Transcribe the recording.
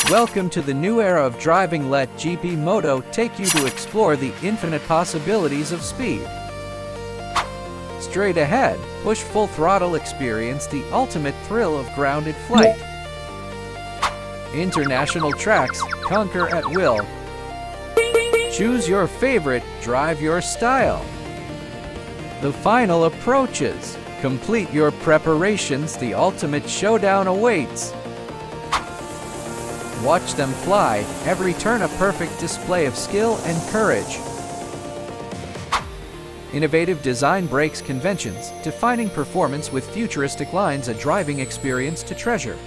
Welcome to the new era of driving. Let GP Moto take you to explore the infinite possibilities of speed. Straight ahead, push full throttle, experience the ultimate thrill of grounded flight. International tracks, conquer at will. Choose your favorite, drive your style. The final approaches. Complete your preparations, the ultimate showdown awaits. Watch them fly, every turn a perfect display of skill and courage. Innovative design breaks conventions, defining performance with futuristic lines, a driving experience to treasure.